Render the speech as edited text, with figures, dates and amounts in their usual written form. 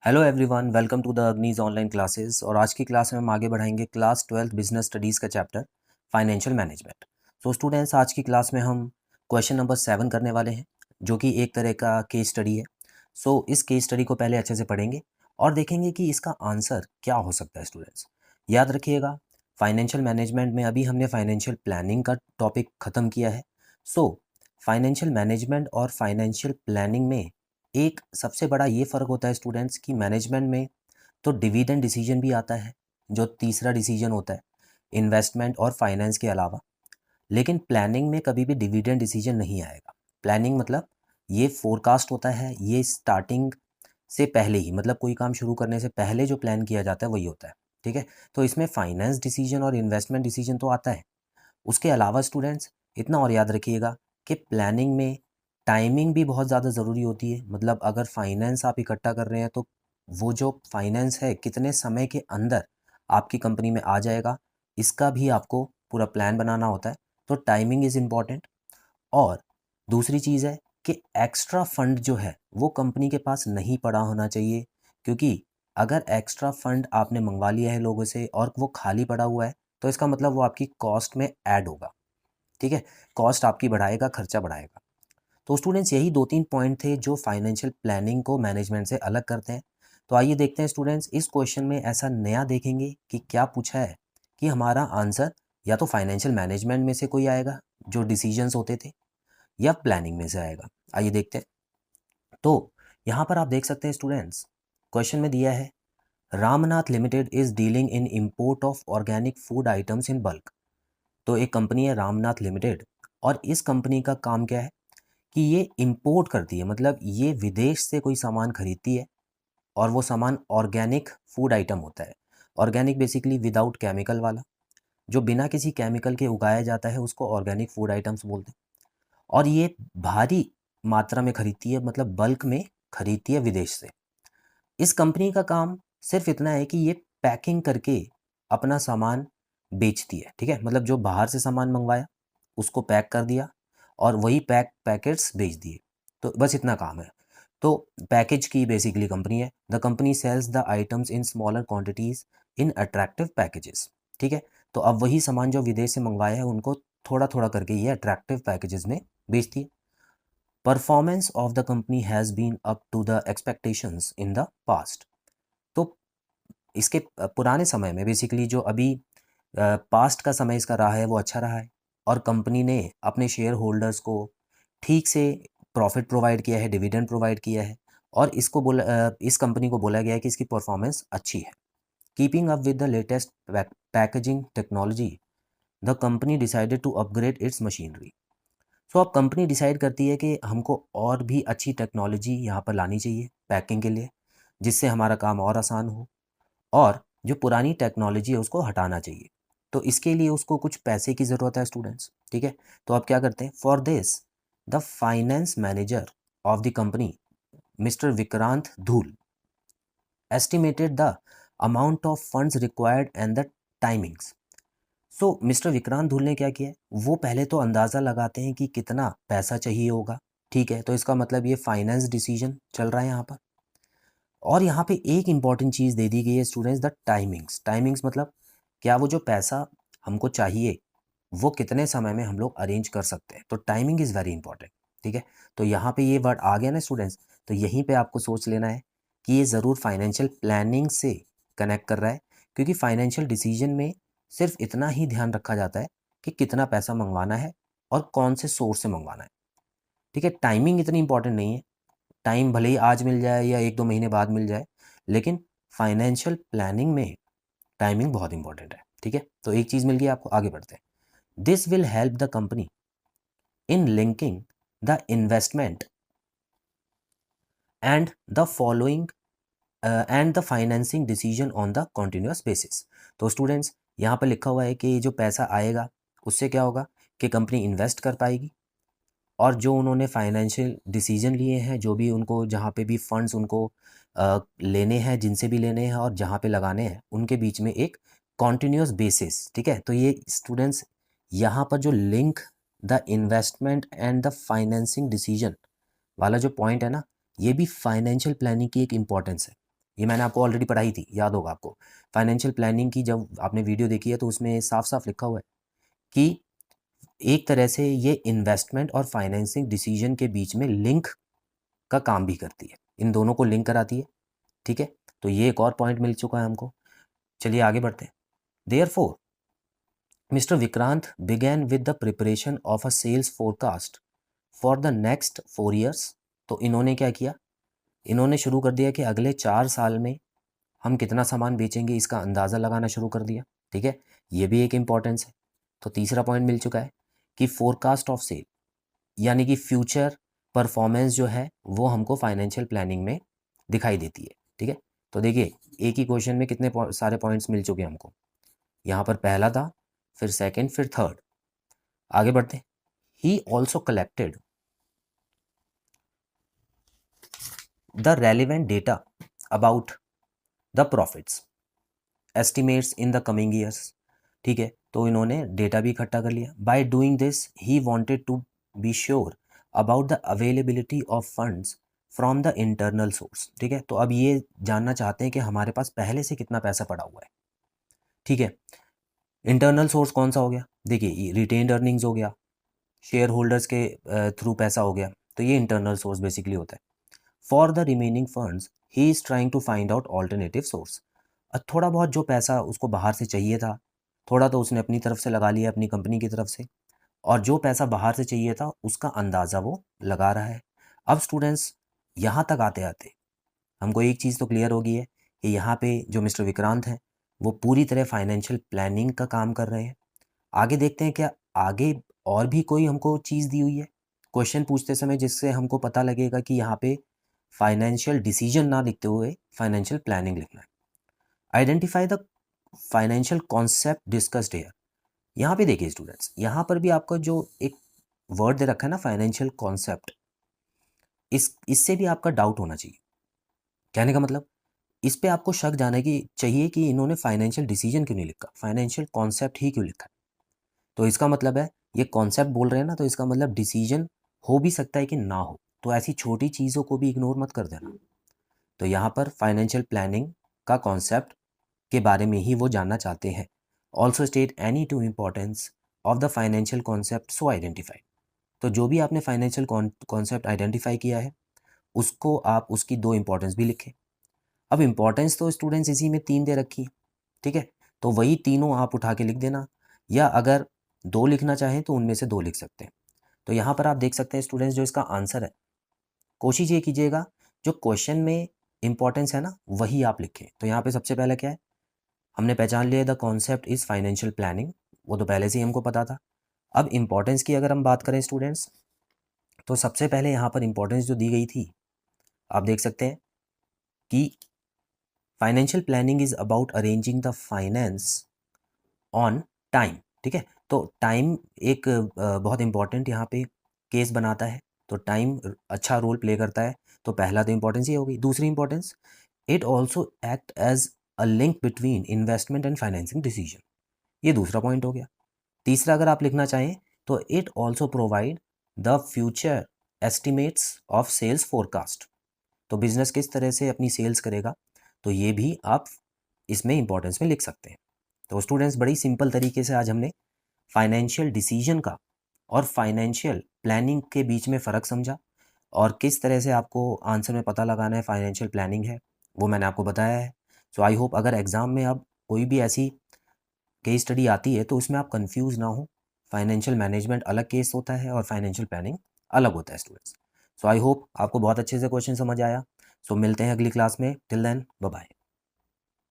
Hello everyone, welcome to the Agnee's online classes. और आज की क्लास में हम आगे बढ़ाएंगे क्लास 12th बिजनेस स्टडीज़ का chapter financial management. So students, आज की क्लास में हम क्वेश्चन नंबर 7 करने वाले हैं, जो कि एक तरह का केस स्टडी है। सो इस केस स्टडी को पहले अच्छे से पढ़ेंगे और देखेंगे कि इसका आंसर क्या हो सकता है। स्टूडेंट्स याद रखिएगा, फाइनेंशियल मैनेजमेंट में अभी हमने फाइनेंशियल प्लानिंग का टॉपिक ख़त्म किया है। सो फाइनेंशियल मैनेजमेंट और फाइनेंशियल प्लानिंग में एक सबसे बड़ा ये फ़र्क होता है स्टूडेंट्स कि मैनेजमेंट में तो डिविडेंड डिसीजन भी आता है, जो तीसरा डिसीजन होता है इन्वेस्टमेंट और फाइनेंस के अलावा। लेकिन प्लानिंग में कभी भी डिविडेंड डिसीजन नहीं आएगा। प्लानिंग मतलब ये फोरकास्ट होता है, ये स्टार्टिंग से पहले ही, मतलब कोई काम शुरू करने से पहले जो प्लान किया जाता है वही होता है। ठीक है, तो इसमें फाइनेंस डिसीजन और इन्वेस्टमेंट डिसीजन तो आता है। उसके अलावा स्टूडेंट्स इतना और याद रखिएगा कि प्लानिंग में टाइमिंग भी बहुत ज़्यादा ज़रूरी होती है। मतलब अगर फाइनेंस आप इकट्ठा कर रहे हैं तो वो जो फाइनेंस है कितने समय के अंदर आपकी कंपनी में आ जाएगा, इसका भी आपको पूरा प्लान बनाना होता है। तो टाइमिंग इज़ इम्पॉर्टेंट। और दूसरी चीज़ है कि एक्स्ट्रा फंड जो है वो कंपनी के पास नहीं पड़ा होना चाहिए, क्योंकि अगर एक्स्ट्रा फंड आपने मंगवा लिया है लोगों से और वो खाली पड़ा हुआ है तो इसका मतलब वो आपकी कॉस्ट में ऐड होगा। ठीक है, कॉस्ट आपकी बढ़ाएगा, खर्चा बढ़ाएगा। तो स्टूडेंट्स यही 2-3 पॉइंट थे जो फाइनेंशियल प्लानिंग को मैनेजमेंट से अलग करते हैं। तो आइए देखते हैं स्टूडेंट्स, इस क्वेश्चन में ऐसा नया देखेंगे कि क्या पूछा है कि हमारा आंसर या तो फाइनेंशियल मैनेजमेंट में से कोई आएगा जो डिसीजंस होते थे, या प्लानिंग में से आएगा। आइए देखते हैं। तो यहाँ पर आप देख सकते हैं स्टूडेंट्स, क्वेश्चन में दिया है Ramnath limited is dealing in import of organic food items in bulk. तो एक कंपनी है रामनाथ लिमिटेड, और इस कंपनी का काम क्या है कि ये इंपोर्ट करती है, मतलब ये विदेश से कोई सामान खरीदती है और वो सामान ऑर्गेनिक फूड आइटम होता है। ऑर्गेनिक बेसिकली विदाउट केमिकल वाला, जो बिना किसी केमिकल के उगाया जाता है उसको ऑर्गेनिक फूड आइटम्स बोलते हैं। और ये भारी मात्रा में खरीदती है, मतलब बल्क में खरीदती है विदेश से। इस कंपनी का काम सिर्फ इतना है कि ये पैकिंग करके अपना सामान बेचती है। ठीक है, मतलब जो बाहर से सामान मंगवाया उसको पैक कर दिया और वही पैकेट्स बेच दिए, तो बस इतना काम है। तो पैकेज की बेसिकली कंपनी है। The company sells the items in smaller quantities in attractive packages. ठीक है, तो अब वही सामान जो विदेश से मंगवाया है उनको थोड़ा थोड़ा करके ये अट्रैक्टिव पैकेजेस में बेचती है। Performance of the company has been up to the expectations in the past. तो इसके पुराने समय में बेसिकली जो अभी पास्ट का समय इसका रहा है वो अच्छा रहा है, और कंपनी ने अपने शेयर होल्डर्स को ठीक से प्रॉफिट प्रोवाइड किया है, डिविडेंड प्रोवाइड किया है, और इस कंपनी को बोला गया है कि इसकी परफॉर्मेंस अच्छी है। Keeping up with the latest packaging technology, the company decided to upgrade its machinery. So अब कंपनी डिसाइड करती है कि हमको और भी अच्छी टेक्नोलॉजी यहाँ पर लानी चाहिए पैकिंग के लिए, जिससे हमारा काम और आसान हो, और जो पुरानी टेक्नोलॉजी है उसको हटाना चाहिए। तो इसके लिए उसको कुछ पैसे की ज़रूरत है स्टूडेंट्स। ठीक है, तो अब क्या करते हैं, for this the finance manager of the company mister Vikrant Dhull estimated the amount of funds required and the timings. So mister Vikrant Dhull ने क्या किया है, वो पहले तो अंदाज़ा लगाते हैं कि कितना पैसा चाहिए होगा। ठीक है, तो इसका मतलब ये फाइनेंस डिसीजन चल रहा है यहाँ पर। और यहाँ पे एक इम्पॉर्टेंट चीज़ दे दी गई है स्टूडेंट्स, द टाइमिंग्स। टाइमिंग्स मतलब क्या वो जो पैसा हमको चाहिए वो कितने समय में हम लोग अरेंज कर सकते हैं। तो टाइमिंग इज़ वेरी इंपॉर्टेंट। ठीक है, तो यहाँ पे ये वर्ड आ गया ना स्टूडेंट्स, तो यहीं पे आपको सोच लेना है कि ये ज़रूर फाइनेंशियल प्लानिंग से कनेक्ट कर रहा है, क्योंकि फाइनेंशियल डिसीजन में सिर्फ इतना ही ध्यान रखा जाता है कि कितना पैसा मंगवाना है और कौन से सोर्स से मंगवाना है। ठीक है, टाइमिंग इतनी इंपॉर्टेंट नहीं है। टाइम भले ही आज मिल जाए या 1-2 महीने बाद मिल जाए, लेकिन फाइनेंशियल प्लानिंग में टाइमिंग बहुत इंपॉर्टेंट है। ठीक है, तो एक चीज़ मिल गई आपको, आगे बढ़ते हैं। This will help the company in linking the investment and the following and the financing decision on the continuous basis. तो स्टूडेंट्स यहाँ पर लिखा हुआ है कि जो पैसा आएगा उससे क्या होगा कि कंपनी इन्वेस्ट कर पाएगी, और जो उन्होंने फाइनेंशियल डिसीजन लिए हैं, जो भी उनको जहाँ पे भी फंड्स उनको लेने हैं, जिनसे भी लेने हैं और जहाँ पे लगाने हैं, उनके बीच में एक कॉन्टिन्यूस बेसिस। ठीक है, तो ये स्टूडेंट्स यहाँ पर जो link the investment and the financing decision वाला जो पॉइंट है ना, ये भी फाइनेंशियल प्लानिंग की एक इम्पॉर्टेंस है। ये मैंने आपको ऑलरेडी पढ़ाई थी, याद होगा आपको। फाइनेंशियल प्लानिंग की जब आपने वीडियो देखी है तो उसमें साफ साफ लिखा हुआ है कि एक तरह से ये इन्वेस्टमेंट और फाइनेंसिंग डिसीजन के बीच में लिंक का काम भी करती है, इन दोनों को लिंक कराती है। ठीक है, तो ये एक और पॉइंट मिल चुका है हमको। चलिए आगे बढ़ते हैं। Therefore Mister Vikrant began with the preparation of a sales forecast for the next 4 years. तो इन्होंने क्या किया, इन्होंने शुरू कर दिया कि अगले 4 साल में हम कितना सामान बेचेंगे इसका अंदाज़ा लगाना शुरू कर दिया। ठीक है, ये भी एक इम्पॉर्टेंस है। तो तीसरा पॉइंट मिल चुका है कि फोरकास्ट ऑफ सेल, यानी कि फ्यूचर परफॉर्मेंस जो है वो हमको फाइनेंशियल प्लानिंग में दिखाई देती है। ठीक है, तो देखिए एक ही क्वेश्चन में कितने सारे पॉइंट्स मिल चुके हैं हमको। यहाँ पर पहला था, फिर सेकंड, फिर थर्ड। आगे बढ़ते हैं। He also collected the relevant data about the profits estimates in the coming years. ठीक है, तो इन्होंने डेटा भी इकट्ठा कर लिया। By doing this he wanted to be sure about the availability of funds from the internal source. ठीक है, तो अब ये जानना चाहते हैं कि हमारे पास पहले से कितना पैसा पड़ा हुआ है। ठीक है, इंटरनल सोर्स कौन सा हो गया, देखिए रिटेन्ड अर्निंग्स हो गया, शेयर होल्डर्स के थ्रू पैसा हो गया, तो ये इंटरनल सोर्स बेसिकली होता है। For the remaining funds he is trying to find out alternative source. थोड़ा बहुत जो पैसा उसको बाहर से चाहिए था, थोड़ा तो उसने अपनी तरफ से लगा लिया, अपनी कंपनी की तरफ से, और जो पैसा बाहर से चाहिए था उसका अंदाज़ा वो लगा रहा है। अब स्टूडेंट्स यहाँ तक आते आते हमको एक चीज़ तो क्लियर हो गई है कि यहाँ पे जो मिस्टर विक्रांत हैं वो पूरी तरह फाइनेंशियल प्लानिंग का काम कर रहे हैं। आगे देखते हैं क्या आगे और भी कोई हमको चीज़ दी हुई है क्वेश्चन पूछते समय, जिससे हमको पता लगेगा कि यहाँ पे फाइनेंशियल डिसीजन ना लिखते हुए फाइनेंशियल प्लानिंग लिखना है। Identify the financial concept discussed here. यहाँ पे देखिए स्टूडेंट्स, यहाँ पर भी आपको जो एक वर्ड दे रखा है ना फाइनेंशियल कॉन्सेप्ट, इससे भी आपका डाउट होना चाहिए। कहने का मतलब इस पे आपको शक जाने की चाहिए कि इन्होंने फाइनेंशियल डिसीजन क्यों नहीं लिखा, फाइनेंशियल कॉन्सेप्ट ही क्यों लिखा है। तो इसका मतलब है ये कॉन्सेप्ट बोल रहे हैं ना, तो इसका मतलब डिसीजन हो भी सकता है कि ना हो, तो ऐसी छोटी चीज़ों को भी इग्नोर मत कर देना। तो यहाँ पर फाइनेंशियल प्लानिंग का कॉन्सेप्ट के बारे में ही वो जानना चाहते हैं। Also state any two importance of the financial concept so identified. तो जो भी आपने फाइनेंशियल कॉन्सेप्ट आइडेंटिफाई किया है उसको आप उसकी 2 इंपॉर्टेंस भी लिखें। अब इंपॉर्टेंस तो स्टूडेंट्स इसी में 3 दे रखी है। ठीक है, तो वही तीनों आप उठा के लिख देना, या अगर 2 लिखना चाहें तो उनमें से 2 लिख सकते हैं। तो यहाँ पर आप देख सकते हैं स्टूडेंट्स, जो इसका आंसर है, कोशिश ये कीजिएगा जो क्वेश्चन में इंपॉर्टेंस है ना वही आप लिखें। तो यहाँ पे सबसे पहले क्या है, हमने पहचान लिया the concept is financial planning, वो तो पहले से ही हमको पता था। अब इंपॉर्टेंस की अगर हम बात करें स्टूडेंट्स, तो सबसे पहले यहाँ पर इंपॉर्टेंस जो दी गई थी, आप देख सकते हैं कि financial planning is about arranging the finance on time. ठीक है, तो टाइम एक बहुत इंपॉर्टेंट यहाँ पे केस बनाता है, तो टाइम अच्छा रोल प्ले करता है। तो पहला तो इंपॉर्टेंस ये हो गई। दूसरी importance, it also act as a link between investment and financing decision, ये दूसरा पॉइंट हो गया। तीसरा अगर आप लिखना चाहें तो it also provide the future estimates of sales forecast, तो बिजनेस किस तरह से अपनी सेल्स करेगा, तो ये भी आप इसमें इंपॉर्टेंस में लिख सकते हैं। तो स्टूडेंट्स बड़ी सिंपल तरीके से आज हमने फाइनेंशियल डिसीजन का और फाइनेंशियल प्लानिंग के बीच में फ़र्क समझा, और किस तरह से आपको आंसर में पता लगाना है फाइनेंशियल प्लानिंग है वो मैंने आपको बताया है। सो आई होप अगर एग्ज़ाम में अब कोई भी ऐसी केस स्टडी आती है तो उसमें आप कंफ्यूज ना हो। फाइनेंशियल मैनेजमेंट अलग केस होता है और फाइनेंशियल प्लानिंग अलग होता है स्टूडेंट्स। सो आई होप आपको बहुत अच्छे से क्वेश्चन समझ आया। सो मिलते हैं अगली क्लास में। Till then bye bye.